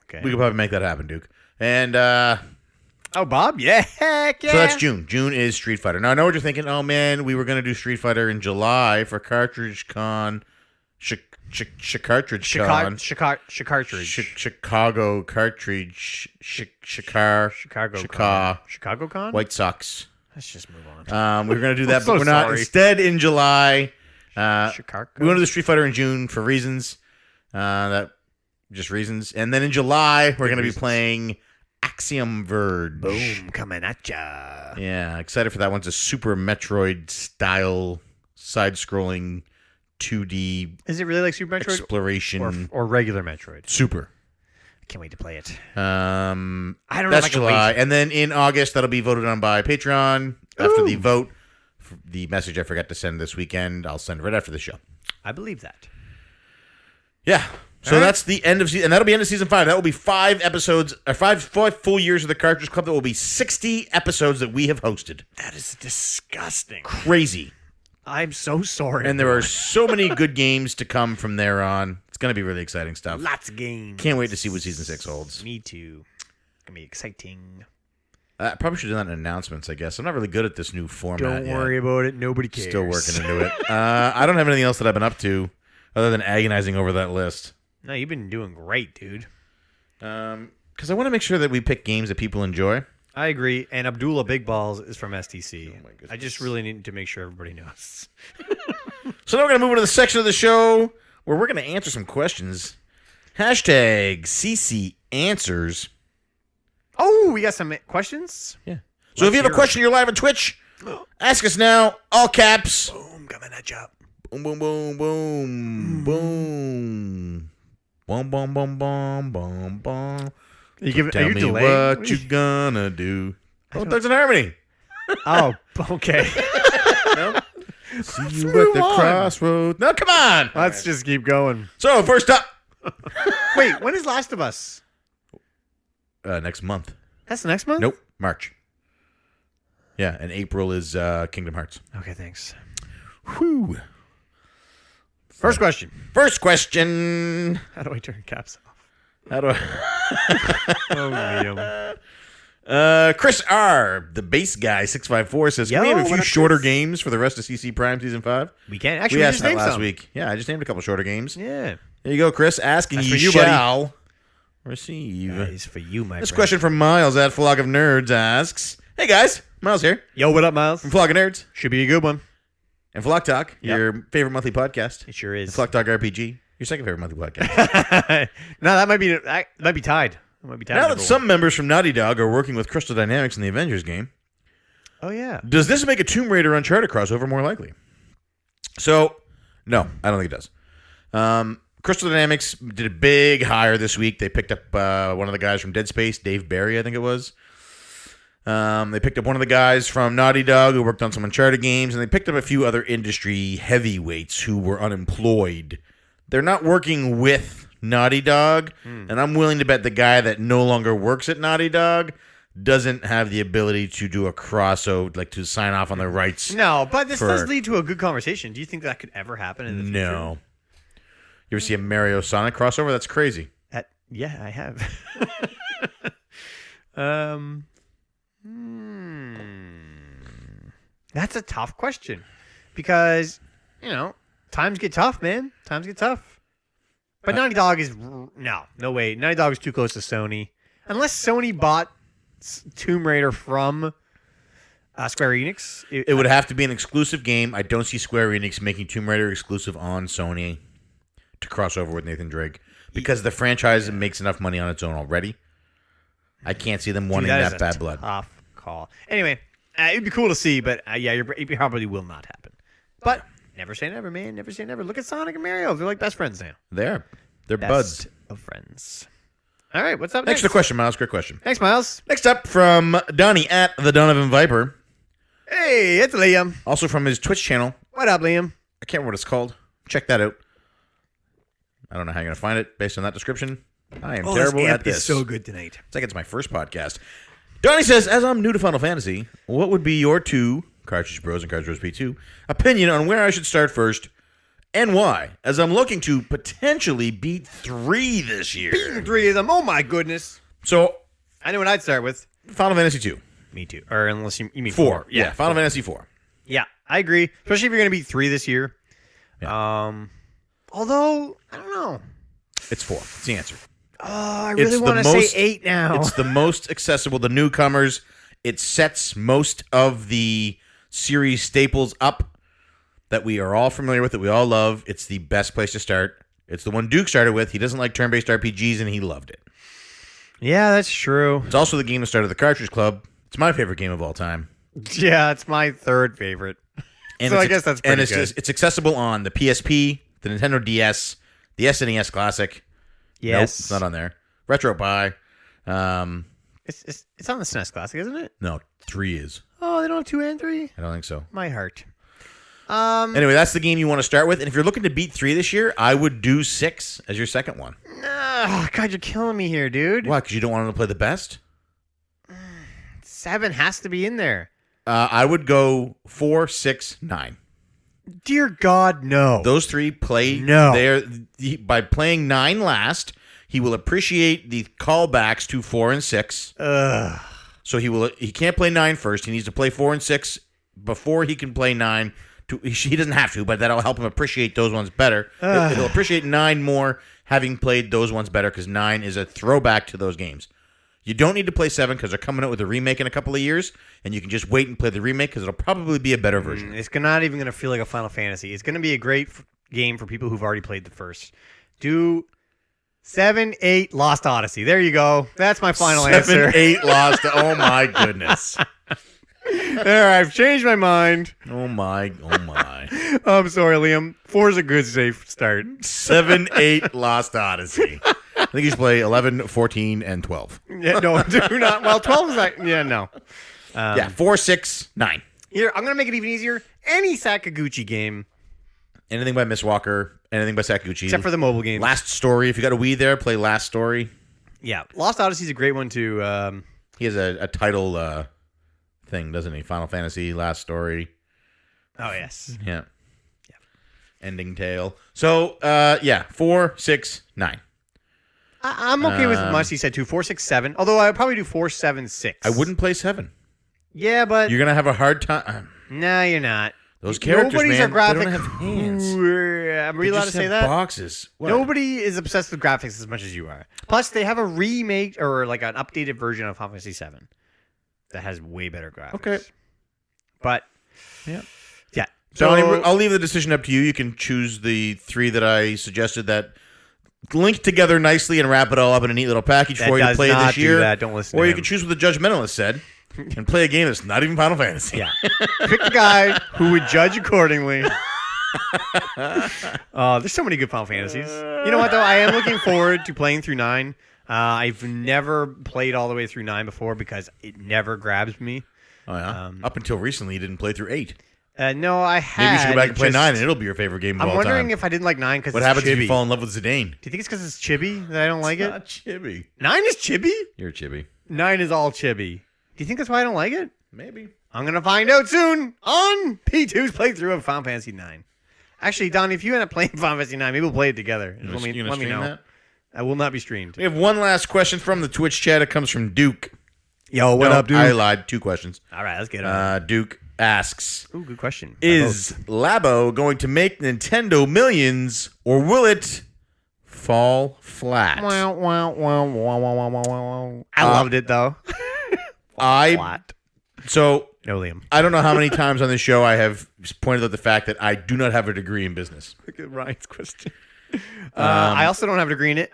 Okay. we could probably make that happen, Duke. And oh, Bob? Yeah. Heck yeah. so that's June. June is Street Fighter. Now I know what you're thinking. Oh man, we were gonna do Street Fighter in July for Cartridge Con, Cartridge Con, Chicago Cartridge, Chicago Con. White Sox. Let's just move on. We were gonna do that, I'm but so we're not. sorry. Instead, in July, Chicago. we want to do Street Fighter in June for reasons. That just reasons. And then in July, we're gonna be playing Axiom Verge. Boom, coming at ya. Yeah, excited for that one. It's a Super Metroid style side-scrolling 2D Is it really like Super Metroid exploration or regular Metroid? Super. I can't wait to play it. I don't know That's if I can July, wait. and then in August that'll be voted on by Patreon after the vote. The message I forgot to send this weekend, I'll send right after the show. I believe that. Yeah. So All right. that's the end of season, and that'll be end of season 5. That will be 5 episodes, or 5 full years of the Cartridge Club. That will be 60 episodes that we have hosted. That is disgusting. Crazy. I'm so sorry. And there are so many good games to come from there on. It's going to be really exciting stuff. Lots of games. Can't wait to see what season 6 holds. Me too. going to be exciting. I probably should have done announcements, I guess. I'm not really good at this new format Don't worry about it. Nobody cares. Still working into it. I don't have anything else that I've been up to other than agonizing over that list. No, you've been doing great, dude. Because I want to make sure that we pick games that people enjoy. I agree. And Abdullah Big Balls is from STC. Oh my goodness. I just really need to make sure everybody knows. So now we're going to move into the section of the show where we're going to answer some questions. Hashtag CCAnswers. Oh, we got some questions? Yeah. So if you have a question, you're live on Twitch. Ask us now. All caps. Boom, coming at you. Boom, boom, boom, boom, boom. Boom, boom, boom, boom, boom, boom. Tell me what you gonna do. Oh, Thugs and Harmony. Oh, okay. No? See you at the crossroads. No, come on. Let's just keep going. So, first up. Wait, when is Last of Us? Next month. That's next month? Nope, March. Yeah, and April is Kingdom Hearts. Okay, thanks. Whew. First question. First question. How do I turn caps off? How do I... Oh, Liam. Chris R., the base guy, 654, says, can we have a few shorter games for the rest of CC Prime Season 5? We can. Actually, we we asked just that named last some. week. Yeah, I just named a couple shorter games. Yeah. There you go, Chris. Asking That's you for you, buddy. shall receive. That is for you, my This friend. question from Miles at Flock of Nerds asks, hey guys, Miles here Yo, what up, Miles? from Flock of Nerds Should be a good one. and Flock Talk, Yep. your favorite monthly podcast. It sure is. Flock Talk RPG, your second favorite monthly podcast. No, that might be tied. That might be tied. Now that some members from Naughty Dog are working with Crystal Dynamics in the Avengers game, Oh yeah. does this make a Tomb Raider Uncharted crossover more likely? So, no, I don't think it does. Crystal Dynamics did a big hire this week. They picked up one of the guys from Dead Space, Dave Barry, I think it was. They picked up one of the guys from Naughty Dog who worked on some Uncharted games, and they picked up a few other industry heavyweights who were unemployed. They're not working with Naughty Dog, and I'm willing to bet the guy that no longer works at Naughty Dog doesn't have the ability to do a crossover, like to sign off on the rights. No, but this for- does lead to a good conversation. Do you think that could ever happen in the future? No. You ever see a Mario Sonic crossover? That's crazy. Yeah, I have. That's a tough question because, times get tough, man. Times get tough. But Naughty Dog is no way. Naughty Dog is too close to Sony. Unless Sony bought Tomb Raider from Square Enix. It would have to be an exclusive game. I don't see Square Enix making Tomb Raider exclusive on Sony to cross over with Nathan Drake because the franchise makes enough money on its own already. I can't see them wanting that bad blood. Tough call. Anyway, it'd be cool to see, but it probably will not happen. But never say never, man. Never say never. Look at Sonic and Mario. They're like best friends now. They're Best buds. of friends. All right, what's up Thanks next? for the question, Miles. Great question. Thanks, Miles. Next up from Donnie at the Donovan Viper. Hey, it's Liam. Also from his Twitch channel. What up, Liam? I can't remember what it's called. Check that out. I don't know how you're going to find it based on that description. I am terrible at this. It's so good tonight. It's like it's my first podcast. Donnie says, as I'm new to Final Fantasy, what would be your two, Cartridge Bros and Cartridge Bros P2, opinion on where I should start first and why? As I'm looking to potentially beat 3 this year. Beating 3 of them. Oh, my goodness. So, I know what I'd start with. Final Fantasy 2. Me too. Or unless you mean 4. 4. Yeah, Final Fantasy 4. Yeah, I agree. Especially if you're going to beat 3 this year. Yeah. Although, I don't know. It's 4. It's the answer. Oh, I It's really the want to say most- 8 now. It's the most accessible to newcomers. It sets most of the series staples up that we are all familiar with, that we all love. It's the best place to start. It's the one Duke started with. He doesn't like turn-based RPGs, and he loved it. Yeah, that's true. It's also the game that started the Cartridge Club. It's my favorite game of all time. Yeah, it's my third favorite. And So it's I guess that's pretty it's good. It's accessible on the PSP, the Nintendo DS, the SNES Classic. Nope, Yes. it's not on there. RetroPie. It's on the SNES Classic, isn't it? No, 3 is. Oh, they don't have 2 and 3? I don't think so. My heart. Anyway, that's the game you want to start with. And if you're looking to beat 3 this year, I would do 6 as your second one. Oh, God, you're killing me here, dude. Why? Because you don't want him to play the best? 7 has to be in there. I would go 4, 6, 9. Dear God, no. Those 3 play. No. By playing 9 last, He will appreciate the callbacks to 4 and 6. So he can't play 9 first. He needs to play 4 and 6 before he can play 9. He doesn't have to, but that'll help him appreciate those ones better. He'll appreciate 9 more having played those ones better because 9 is a throwback to those games. You don't need to play 7 because they're coming out with a remake in a couple of years, and you can just wait and play the remake because it'll probably be a better version. It's not even going to feel like a Final Fantasy. It's going to be a great game for people who've already played the first. Do 7, 8, Lost Odyssey. There you go. That's my final answer. 7, 8, Lost. Oh, my goodness. There, I've changed my mind. Oh, my. I'm sorry, Liam. 4 is a good, safe start. 7, 8, Lost Odyssey. I think you should play 11, 14, and 12. Yeah, no, do not. Well, 12 is like, yeah, no. 4, 6, 9. Here, I'm going to make it even easier. Any Sakaguchi game. Anything by Miss Walker, anything by Sakaguchi. Except for the mobile games. Last Story. If you got a Wii there, play Last Story. Yeah, Lost Odyssey is a great one too. He has a title thing, doesn't he? Final Fantasy, Last Story. Oh, yes. Yeah. Ending Tale. So, 4, 6, 9. I'm okay with much he said too. 4, 6, 7. Although I would probably do 4, 7, 6. I wouldn't play 7. Yeah, but You're going to have a hard time. No, you're not. Those characters, Nobody's man, a graphic. they don't have hands. Are we allowed to say that? Boxes. What? Nobody is obsessed with graphics as much as you are. Plus, they have a remake or like an updated version of Final Fantasy 7 that has way better graphics. Okay. But yeah. So I'll leave the decision up to you. You can choose the 3 that I suggested that link together nicely and wrap it all up in a neat little package for you to play this year. Don't listen. Or to you him. can choose what the judgmentalist said and play a game that's not even Final Fantasy. Yeah. Pick the guy who would judge accordingly. There's so many good Final Fantasies. You know what, though? I am looking forward to playing through 9. I've never played all the way through 9 before because it never grabs me. Oh, yeah? Up until recently, you didn't play through 8. No, I had. Maybe you should go back and play 9 and it'll be your favorite game of all time. I'm wondering if I didn't like 9 because what it's happens chibi. if you fall in love with Zidane? Do you think it's because it's chibi that I don't like it? Not chibi. 9 is chibi? You're chibi. 9 is all chibi. Do you think that's why I don't like it? Maybe. I'm going to find out soon on P2's playthrough of Final Fantasy 9. Actually, Don, if you end up playing Final Fantasy 9, maybe we'll play it together. Let me know. That? I will not be streamed. We have one last question from the Twitch chat. It comes from Duke. Yo, what up, Duke? I lied. 2 questions. All right, let's get on. Duke asks, Ooh, good question. is Labo going to make Nintendo millions or will it fall flat? I loved it, though. Flat. So, No, Liam. I don't know how many times on this show I have pointed out the fact that I do not have a degree in business. Look at Ryan's question. I also don't have a degree in it.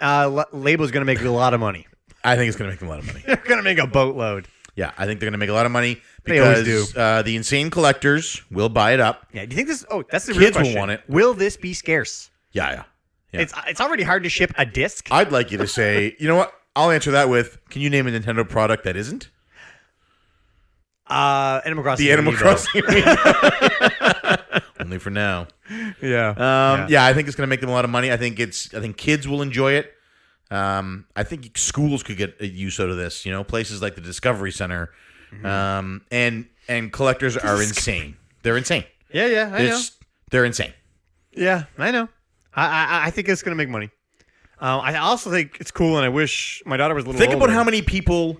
Label's going to make a lot of money. I think it's going to make them a lot of money. They're going to make a boatload. Yeah, I think they're going to make a lot of money They always because do. The insane collectors will buy it up. Yeah. Do you think this? Oh, that's the real Kids will question. want it. Will this be scarce? Yeah. It's already hard to ship a disc. I'd like you to say, you know what? I'll answer that with, can you name a Nintendo product that isn't? Animal Crossing. The Animal Crossing. Only for now. Yeah. Yeah, I think it's going to make them a lot of money. I think kids will enjoy it. I think schools could get a use out of this. Places like the Discovery Center, and collectors are insane. They're insane. Yeah. I know. They're insane. Yeah, I know. I think it's going to make money. I also think it's cool, and I wish my daughter was a little Think older. about how many people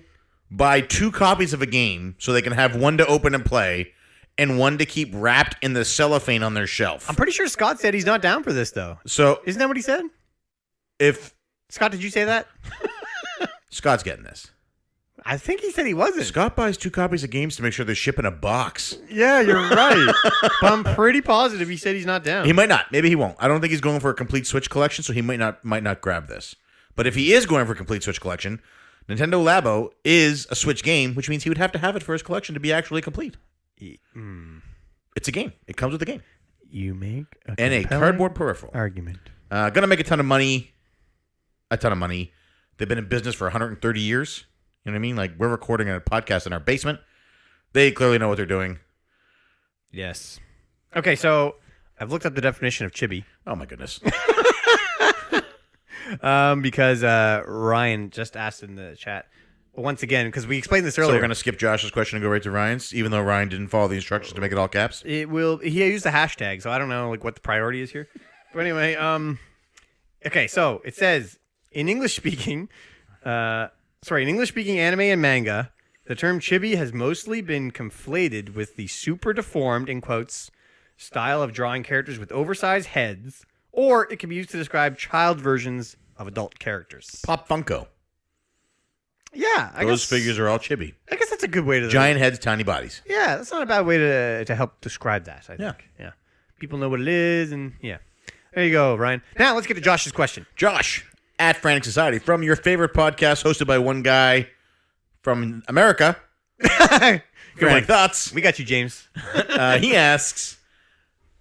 buy 2 copies of a game so they can have one to open and play and one to keep wrapped in the cellophane on their shelf. I'm pretty sure Scott said he's not down for this, though. So Isn't that what he said? if Scott, did you say that? Scott's getting this. I think he said he wasn't. Scott buys 2 copies of games to make sure they ship in a box. Yeah, you're right. But I'm pretty positive he said he's not down. He might not. Maybe he won't. I don't think he's going for a complete Switch collection, so he might not grab this. But if he is going for a complete Switch collection, Nintendo Labo is a Switch game, which means he would have to have it for his collection to be actually complete. It's a game. It comes with the game. You make And a cardboard peripheral. argument. Gonna make a ton of money. A ton of money. They've been in business for 130 years. You know what I mean? Like, we're recording a podcast in our basement. They clearly know what they're doing. Yes. Okay, so I've looked up the definition of chibi. Oh, my goodness. Because Ryan just asked in the chat. Once again, because we explained this So earlier. we're going to skip Josh's question and go right to Ryan's, even though Ryan didn't follow the instructions to make it all caps? He used the hashtag, so I don't know what the priority is here. But anyway, okay, so it says In English-speaking anime and manga, the term chibi has mostly been conflated with the super deformed, in quotes, style of drawing characters with oversized heads, or it can be used to describe child versions of adult characters. Pop Funko. Yeah, Those figures are all chibi. I guess that's a good way to... Giant heads, tiny bodies. Yeah, that's not a bad way to help describe that, I think. Yeah. People know what it is, and yeah. There you go, Ryan. Now, let's get to Josh's question. Josh, at Frantic Society, from your favorite podcast hosted by one guy from America, Frantic Thoughts. We got you, James. He asks,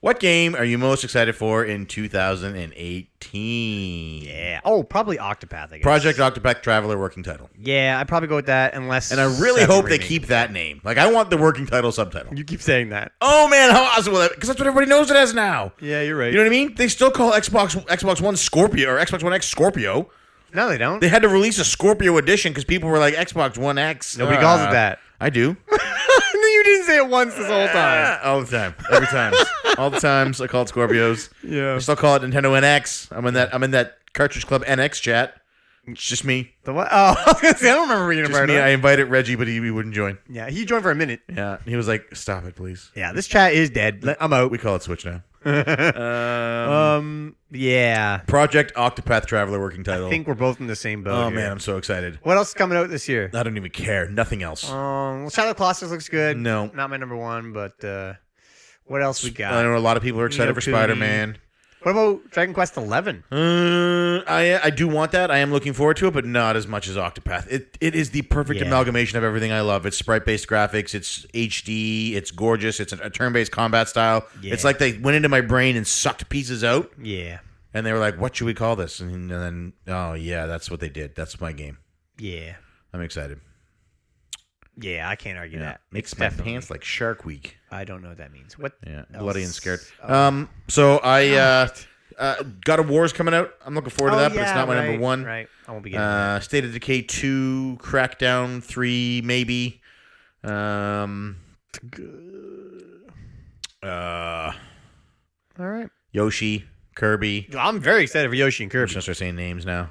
what game are you most excited for in 2018? Yeah. Oh, probably Octopath, I guess. Project Octopath Traveler working title. Yeah, I'd probably go with that unless... And I really 7 hope they remake. keep that name. Like, I want the working title subtitle. You keep saying that. Oh, man, how awesome will that be? Because that's what everybody knows it as now. Yeah, you're right. You know what I mean? They still call Xbox One Scorpio or Xbox One X Scorpio. No, they don't. They had to release a Scorpio edition because people were like, Xbox One X. Nobody calls it that. I do. You didn't say it once this whole time. All the time. Every time. All the times I call it Scorpios. Yeah. I still call it Nintendo NX. I'm in that Cartridge Club NX chat. It's just me. The what? Oh, I was gonna say, I don't remember reading Just about me. it. I invited Reggie, but he wouldn't join. Yeah, he joined for a minute. Yeah. He was like, stop it, please. Yeah, this chat is dead. I'm out. We call it Switch now. Yeah. Project Octopath Traveler working title. I think we're both in the same boat. Oh, here. man, I'm so excited. What else is coming out this year? I don't even care. Nothing else. Shadow of the Colossus looks good. No. Not my number one, but what else we got? I know a lot of people are excited for Kuni. Spider-Man. What about Dragon Quest 11? I do want that. I am looking forward to it, but not as much as Octopath. It is the perfect amalgamation of everything I love. It's sprite-based graphics. It's HD. It's gorgeous. It's a turn-based combat style. Yeah. It's like they went into my brain and sucked pieces out, Yeah. and they were like, what should we call this? And then, oh, yeah, that's what they did. That's my game. Yeah. I'm excited. Yeah, I can't argue that. Makes It's my definitely- pants like Shark Week. I don't know what that means. What? Yeah, else? bloody and scared. Oh. So I God of War's coming out. I'm looking forward to that, but it's not my number one. Right. I won't be getting that. State of Decay 2, Crackdown 3, maybe. All right. Yoshi, Kirby. I'm very excited for Yoshi and I'm Kirby. just gonna start saying names now.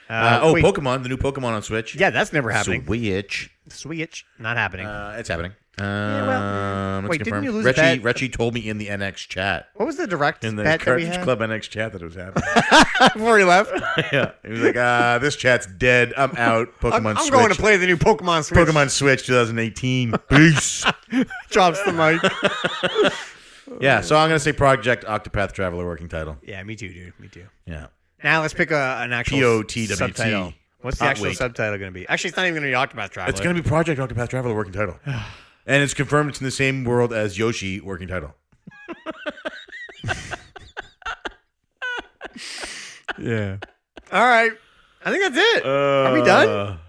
Wait. Pokemon, the new Pokemon on Switch. Yeah, that's never happening. Switch. Not happening. It's happening. well, wait, didn't you lose Reggie told me in the NX chat. What was the direct In the bet that we Cartridge had? Club NX chat that it was happening. Before he left? Yeah. He was like, this chat's dead. I'm out. Pokemon I'm Switch. going to play the new Pokemon Switch. Pokemon Switch 2018. Peace. Drops the mic. Yeah, so I'm going to say Project Octopath Traveler working title. Yeah, me too, dude. Me too. Yeah. Now let's pick an actual POTWT. subtitle. What's the Hot actual wait. subtitle going to be? Actually, it's not even going to be Octopath Traveler. It's going to be Project Octopath Traveler working title. And it's confirmed it's in the same world as Yoshi working title. Yeah. All right. I think that's it. Are we done?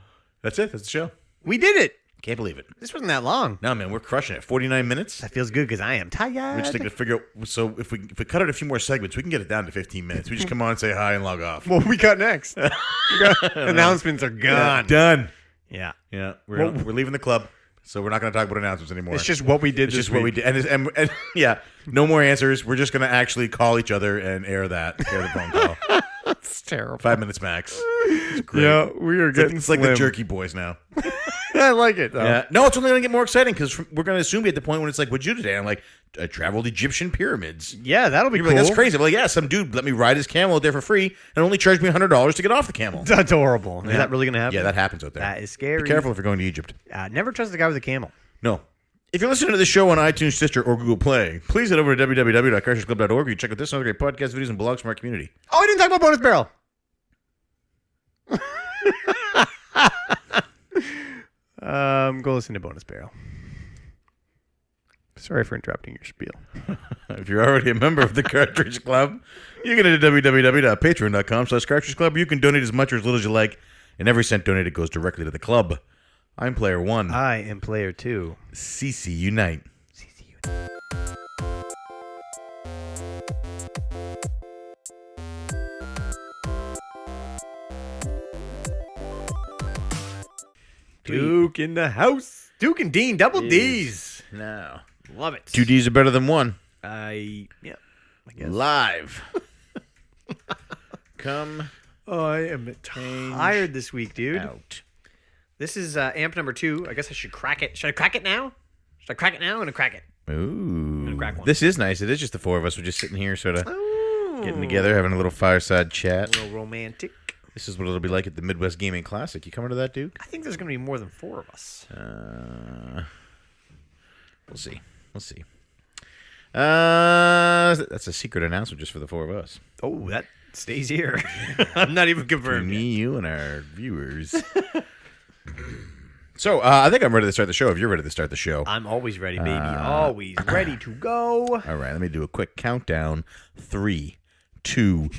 That's it. That's the show. We did it. Can't believe it. This wasn't that long. No, man, we're crushing it. 49 minutes. That feels good because I am tired. We just need to figure out. So if we cut out a few more segments, we can get it down to 15 minutes. We just come on and say hi and log off. What we got next? Announcements are gone. Done. Yeah. Yeah, we're leaving the club, so we're not going to talk about announcements anymore. It's just what we did. It's just what we did, and yeah, no more answers. We're just going to actually call each other and air the phone call. It's terrible. 5 minutes max. It's great. Yeah, we are getting It's like the Jerky Boys now. I like it though. Yeah. No, it's only going to get more exciting because we're going to soon be at the point when it's like, what'd you do today? I'm like, I traveled Egyptian pyramids. Yeah, that'll be You're cool. like, that's crazy. I'm like, yeah, some dude let me ride his camel out there for free and only charged me $100 to get off the camel. It's adorable. Is that really going to happen? Yeah, that happens out there. That is scary. Be careful if you're going to Egypt. Never trust the guy with a camel. No. If you're listening to this show on iTunes, Stitcher, or Google Play, please head over to www.cartridgeclub.org where you check out this and other great podcasts, videos, and blogs from our community. Oh, I didn't talk about Bonus Barrel. Go listen to Bonus Barrel. Sorry for interrupting your spiel. If you're already a member of the Cartridge Club, you can go to www.patreon.com/Cartridge Club. You can donate as much or as little as you like, and every cent donated goes directly to the club. I'm Player 1. I am Player 2. CC Unite. Duke in the house. Duke and Dean, double D's. No. Love it. 2 D's are better than 1. I guess. Live. Come I am tired this week, dude. Out. This is amp number 2. I guess I should crack it. Should I crack it now? Should I crack it now? I'm gonna crack it. Ooh. crack one. This is nice. It is just the 4 of us. We're just sitting here sort of getting together, having a little fireside chat. A little romantic. This is what it'll be like at the Midwest Gaming Classic. You coming to that, dude? I think there's gonna be more than 4 of us. We'll see. We'll see. That's a secret announcement just for the 4 of us. Oh, that stays here. I'm not even confirmed. Me, you, and our viewers. So, I think I'm ready to start the show. If you're ready to start the show. I'm always ready, baby. Always ready to go. All right, let me do a quick countdown. 3, 2,